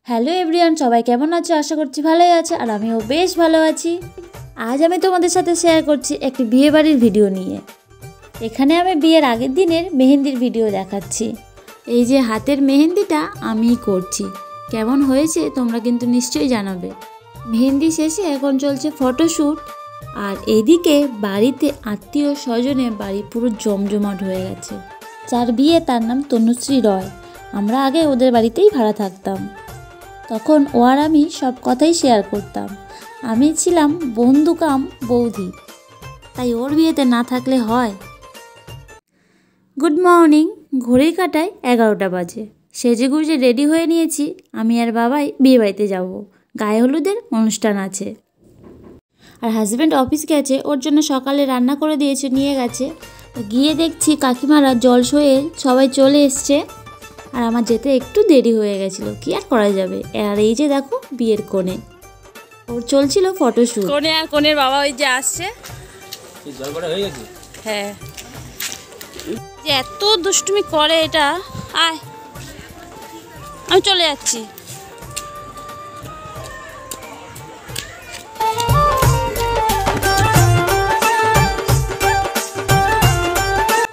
Hello everyone, সবাই কেমন আছো? আশা করছি ভালোই আছে, আর আমিও বেশ ভালো আছি। আজ আমি তোমাদের সাথে শেয়ার করছি একটি বিয়েবাড়ির ভিডিও নিয়ে। এখানে আমি বিয়ের আগের দিনের মেহেন্দির ভিডিও দেখাচ্ছি। এই যে হাতের মেহেন্দিটা আমিই করছি। কেমন হয়েছে তোমরা কিন্তু নিশ্চয়ই জানাবে। মেহেন্দি শেষে এখন চলছে ফটোশ্যুট, আর এইদিকে বাড়িতে আত্মীয় স্বজনে বাড়ি পুরো জমজমাট হয়ে গেছে। যার বিয়ে তার নাম তনুশ্রী রয়। আমরা আগে ওদের বাড়িতেই ভাড়া থাকতাম। তখন ও আর আমি সব কথাই শেয়ার করতাম। আমি ছিলাম বন্ধু কাম বৌদি, তাই ওর বিয়েতে না থাকলে হয়। Good morning. ঘড়ির কাঁটায় 11টা বাজে। সেজেগুজে রেডি হয়ে নিয়েছি। আমি আর বাবাই বিয়ে বাড়িতে যাব। গায়ে হলুদের অনুষ্ঠান আছে। আর হাজব্যান্ড অফিস গেছে, ওর জন্য সকালে রান্না করে দিয়েছে, নিয়ে গেছে। গিয়ে দেখছি কাকিমারা জল সয়ে সবাই চলে এসছে, আর আমার যেতে একটু দেরি হয়ে গেছিলো। কি আর করা যাবে। আর এই যে দেখো বিয়ের কোণে, ওর চলছিল ফটোশ্যুট। কোণে আর কোণের বাবা ওই যে আসছে। হ্যাঁ, যে এত দুষ্টুমি করে এটা। আয়, আমি চলে যাচ্ছি।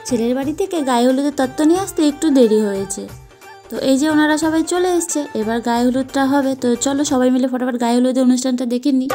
ছেলের বাড়ি থেকে গায়ে হলুদের তত্ত্ব নিয়ে আসতে একটু দেরি হয়েছে। তো এই যে ওনারা সবাই চলে এসছে, এবার গায়ে হলুদটা হবে। তো চলো সবাই মিলে ফটাফট গায়ে হলুদের অনুষ্ঠানটা দেখে নিই।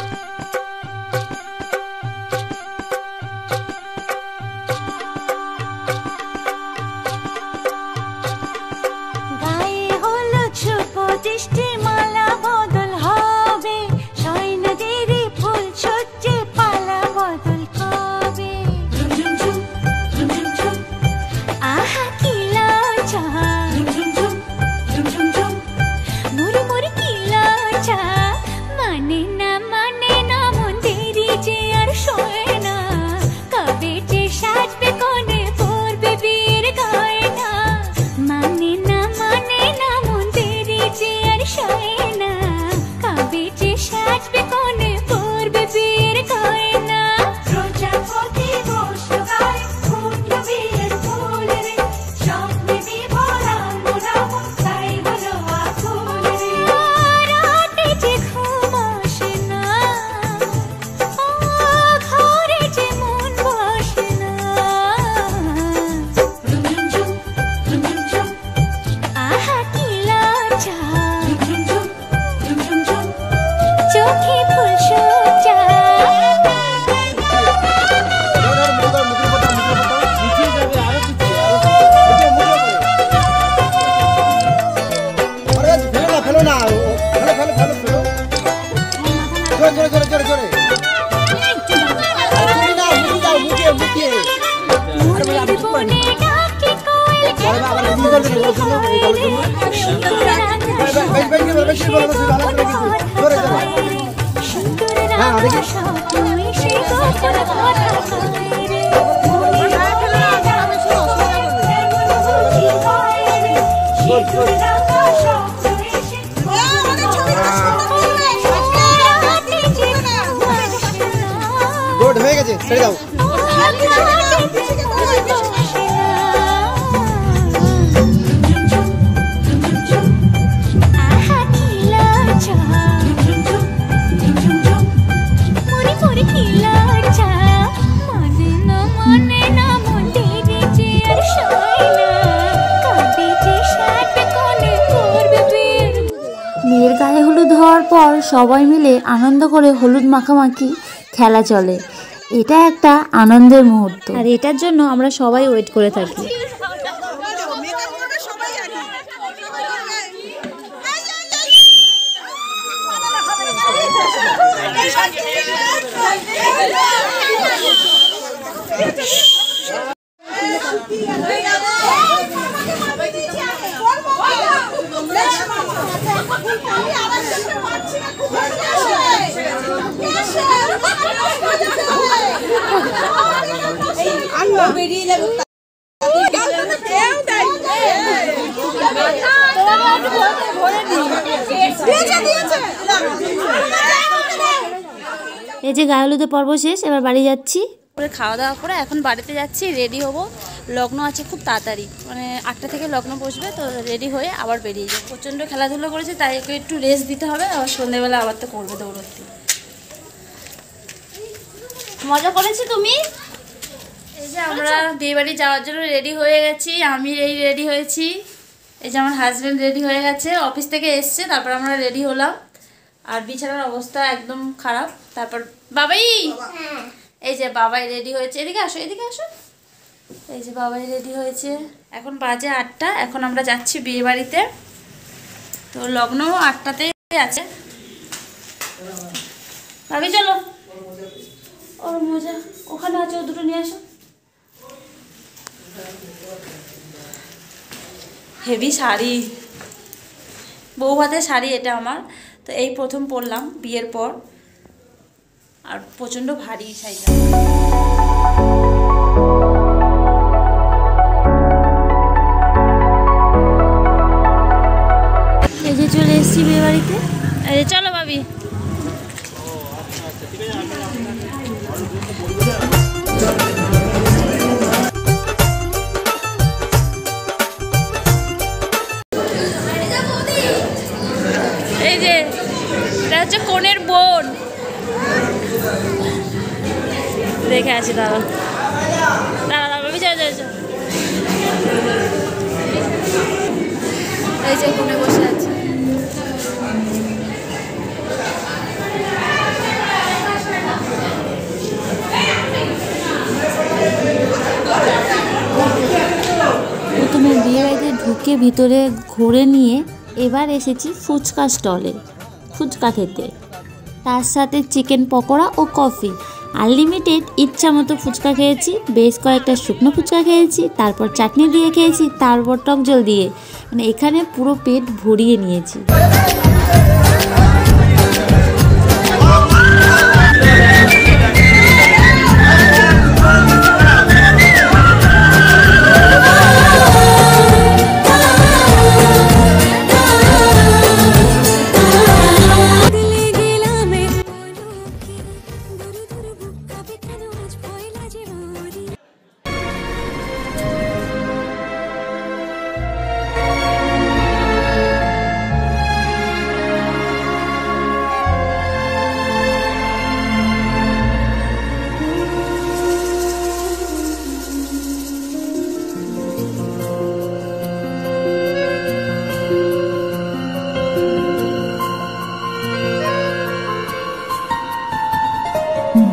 গুড হয়ে গেছে, ছেড়ে দাও। মেয়ের গায়ে হলুদ হওয়ার পর সবাই মিলে আনন্দ করে হলুদ মাখামাখি খেলা চলে। এটা একটা আনন্দের মুহূর্ত, আর এটার জন্য আমরা সবাই ওয়েট করে থাকি। এই যে গায়ে হলুদের পর্ব শেষ, এবার বাড়ি যাচ্ছি। খাওয়া দাওয়া করে এখন বাড়িতে যাচ্ছি, রেডি হব। লগ্ন আছে খুব তাড়াতাড়ি, মানে 8টা থেকে লগ্ন বসবে, তো রেডি হয়ে আবার বেরিয়ে যাবে। প্রচণ্ড খেলাধুলো করেছে, তাই একটু রেস্ট দিতে হবে, আবার সন্ধ্যেবেলা আবার তো করবে দৌড়তে। মজা করেছি তুমি? এই যে আমরা বিয়েবাড়ি যাওয়ার জন্য রেডি হয়ে গেছি, আমি রেডি হয়েছি, এই যে আমার হাজব্যান্ড রেডি হয়ে গেছে, অফিস থেকে এসছে, তারপর আমরা রেডি হলাম। আর বিছানার অবস্থা একদম খারাপ। তারপর বাবাই, এই যে বাবাই রেডি হয়েছে, এদিকে আসো এদিকে আসো, এই যে বাবাই রেডি হয়েছে। এখন বাজে 8টা, এখন আমরা যাচ্ছি বিয়ে বাড়িতে। তো লগ্ন 8টাতেই আছে। ভাবি চলো, ওর মজা ওখানে আছে, ও দুটো নিয়ে আসো। হেভি শাড়ি, বউ হাতের শাড়ি এটা আমার, তো এই প্রথম পরলাম বিয়ের পর, আর প্রচণ্ড ভারী শাড়িটা। এই যে চলে এসেছি বিয়ে বাড়িতে, এই চলো ভাবি। এই যে এটা হচ্ছে কনের বোন, দেখে আছি, দাঁড়া দাঁড়া দাঁড়া ভাবি, চল চল চল। এই যে কোণে বসে আছে। প্রথমে বিয়ে বাড়িতে ঢুকে ভিতরে ঘুরে নিয়ে এবার এসেছি ফুচকা স্টলে ফুচকা খেতে, তার সাথে চিকেন পকোড়া ও কফি, আনলিমিটেড ইচ্ছা মতো ফুচকা খেয়েছি, বেশ কয়েকটা শুকনো ফুচকা খেয়েছি, তারপর চাটনি দিয়ে খেয়েছি, তারপর টক জল দিয়ে, মানে এখানে পুরো পেট ভরিয়ে নিয়েছি।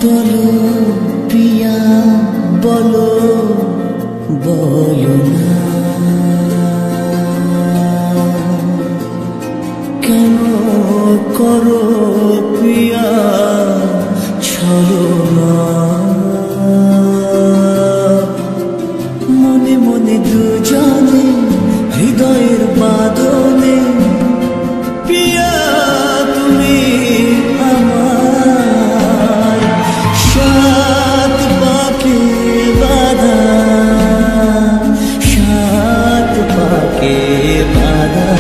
বলো প্রিয়া বলো বলো না, কেন করো প্রিয়া ছলনা, মনে মনে দুজনে হৃদয়ের বাঁধনে প্রিয়া তুমি আমার সাত পাকে বাঁধা, সাত পাকে বাঁধা।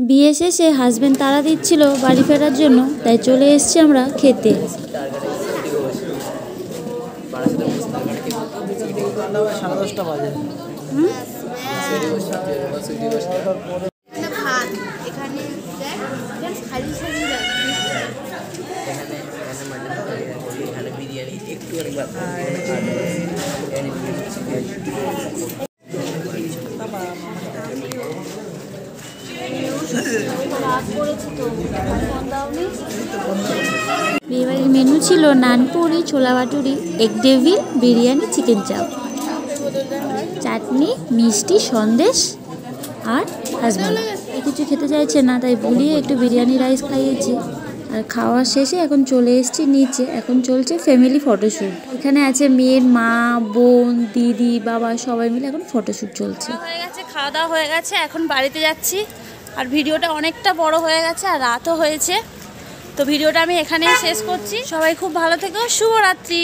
বিয়ে শেষে হাজবেন্ড তাড়া দিচ্ছিল বাড়ি ফেরার জন্য, তাই চলে এসেছি আমরা খেতে। বিয়েবাড়ির মেনু ছিল নানপুরি, ছোলা ভাটুরি, এগ ডেভিল, বিরিয়ানি, চিকেন চাপ, চাটনি, মিষ্টি, সন্দেশ। আর হাজব্যান্ড কিছু খেতে চাইছে না, তাই ভুলিয়ে একটু বিরিয়ানি রাইস খাইয়েছি। আর খাওয়া শেষে এখন চলে এসেছি নিচে, এখন চলছে ফ্যামিলি ফটোশ্যুট। এখানে আছে মেয়ের মা, বোন, দিদি, বাবা, সবাই মিলে এখন ফটোশ্যুট চলছে। হয়ে গেছে, খাওয়া দাওয়া হয়ে গেছে, এখন বাড়িতে যাচ্ছি। আর ভিডিওটা অনেকটা বড় হয়ে গেছে আর রাতও হয়েছে, তো ভিডিওটা আমি এখানেই শেষ করছি। সবাই খুব ভালো থেকো, শুভরাত্রি।